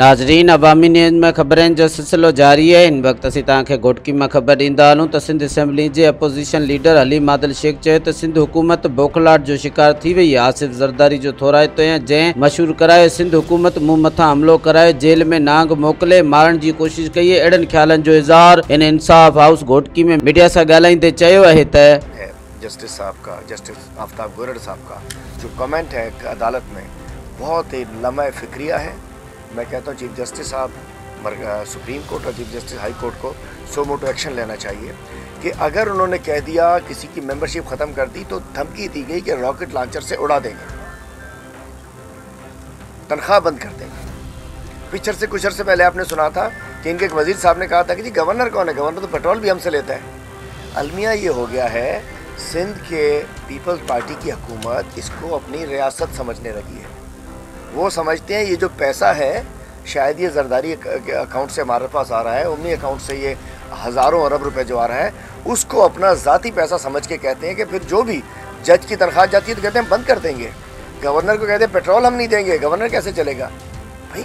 नाज़रीन, अवामी न्यूज़ में खबरें जो सिलसिलो जारी है। इन वक्त असीं तव्हांखे घोटकी में ख़बर ॾींदा हलूं त सिंध असेंबली जे अपोज़िशन लीडर हलीम आदिल शेख चयो त सिंध हुकूमत बौखलाहट जो शिकार थी वई आहे। आसिफ ज़रदारी जो थोराइतो जंहिं मशहूर करायो सिंध हुकूमत मूं मथां हमलो करायो, जेल में नांग मोकिले मारण जी कोशिश कई है। अहिड़नि ख़्यालनि जो इज़हार इन इंसाफ हाउस घोटकी में मीडिया सां ॻाल्हाईंदे चयो आहे त जस्टिस साहब का, जस्टिस आफ्ताब गोरड़ साहब का जो कमेंट है अदालत में, बहुत ही लम्हा फिक्रिया है। मैं कहता हूँ चीफ जस्टिस साहब सुप्रीम कोर्ट और चीफ जस्टिस हाई कोर्ट को सो मोटो एक्शन लेना चाहिए कि अगर उन्होंने कह दिया किसी की मेंबरशिप ख़त्म कर दी तो धमकी दी गई कि रॉकेट लॉन्चर से उड़ा देंगे, तनख्वाह बंद कर देंगे। पिक्चर से कुछ अर्से पहले आपने सुना था कि इनके एक वजीर साहब ने कहा था कि जी गवर्नर कौन है, गवर्नर तो पेट्रोल भी हमसे लेता है। अलमिया ये हो गया है, सिंध के पीपल्स पार्टी की हुकूमत इसको अपनी रियासत समझने लगी है। वो समझते हैं ये जो पैसा है शायद ये जरदारी अकाउंट से हमारे पास आ रहा है, उन्हीं अकाउंट से ये हज़ारों अरब रुपए जो आ रहा है उसको अपना ज़ाती पैसा समझ के कहते हैं कि फिर जो भी जज की तनख्वाह जाती है तो कहते हैं बंद कर देंगे। गवर्नर को कहते हैं पेट्रोल हम नहीं देंगे, गवर्नर कैसे चलेगा? भाई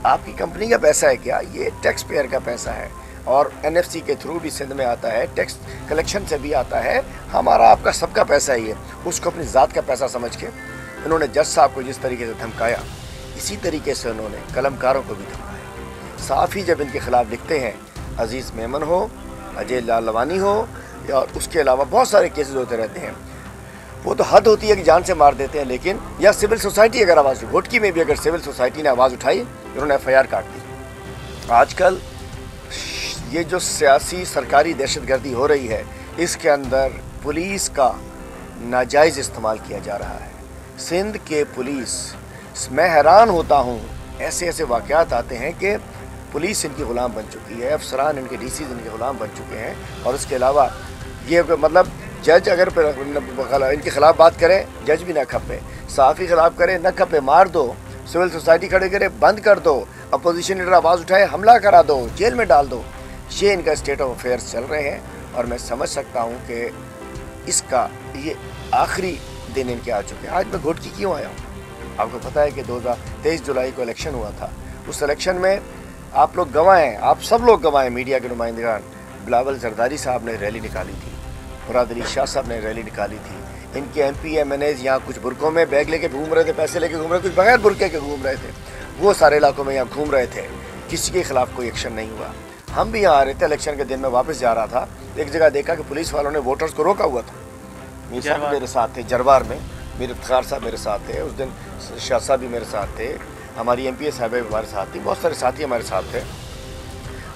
आपकी कंपनी का पैसा है क्या? ये टैक्स पेयर का पैसा है और NFC के थ्रू भी सिंध में आता है, टैक्स कलेक्शन से भी आता है। हमारा आपका सबका पैसा ही है, उसको अपनी ज़ात का पैसा समझ के उन्होंने जज साहब को जिस तरीके से धमकाया, इसी तरीके से उन्होंने कलमकारों को भी धमकाया। साफ़ ही जब इनके ख़िलाफ़ लिखते हैं, अजीज़ मेमन हो, अजय लालवानी हो, और उसके अलावा बहुत सारे केसेस होते रहते हैं, वो तो हद होती है कि जान से मार देते हैं। लेकिन या सिविल सोसाइटी अगर आवाज़, घोटकी में भी अगर सिविल सोसाइटी ने आवाज़ उठाई, उन्होंने FIR काट दी। आजकल ये जो सियासी सरकारी दहशतगर्दी हो रही है, इसके अंदर पुलिस का नाजायज़ इस्तेमाल किया जा रहा है। सिंध के पुलिस, मैं हैरान होता हूँ, ऐसे ऐसे वाक़यात आते हैं कि पुलिस इनकी ग़ुलाम बन चुकी है, अफसरान इनके DCs इनके ग़ुलाम बन चुके हैं। और उसके अलावा ये मतलब जज अगर इनके ख़िलाफ़ बात करें, जज भी ना खपे, साफ़ी ख़िलाफ़ करे न खपे, मार दो, सिविल सोसाइटी खड़े करे, बंद कर दो, अपोजिशन लीडर आवाज़ उठाए हमला करा दो, जेल में डाल दो। ये इनका स्टेट ऑफ अफेयर्स चल रहे हैं और मैं समझ सकता हूँ कि इसका ये आखिरी दिन इनके आ चुके हैं। आज मैं घोटकी क्यों आया हूँ? आपको पता है कि 23 जुलाई को इलेक्शन हुआ था। उस इलेक्शन में आप लोग गवाह हैं, आप सब लोग गवाह हैं, मीडिया के नुमाइंदगान। बिलावल जरदारी साहब ने रैली निकाली थी, मुराद अली शाह साहब ने रैली निकाली थी। इनके MP MNAs यहाँ कुछ बुरकों में बैग लेके घूम रहे थे, पैसे लेके घूम रहे थे, कुछ बगैर बुरके के घूम रहे थे। वो सारे इलाकों में यहाँ घूम रहे थे, किसी के खिलाफ कोई एक्शन नहीं हुआ। हम भी यहाँ आ रहे थे, इलेक्शन के दिन में वापस जा रहा था, एक जगह देखा कि पुलिस वालों ने वोटर्स को रोका हुआ था। मेरे साथ थे जरवार में, मेरे इफ्तार साहब मेरे साथ थे, उस दिन शाह साहब भी मेरे साथ थे, हमारी MPA साहब हमारे साथ थी, बहुत सारे साथी हमारे साथ थे।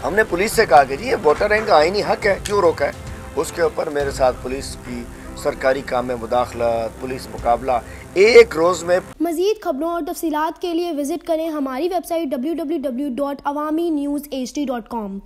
हमने पुलिस से कहा कि जी ये वोटर है, इनका आईनी हक है, क्यों रोका है? उसके ऊपर मेरे साथ पुलिस की सरकारी काम में मुदाखलत, पुलिस मुकाबला, एक रोज़ में। मज़ीद खबरों और तफसीलात के लिए विजिट करें हमारी वेबसाइट www.awamiNewsHD.com।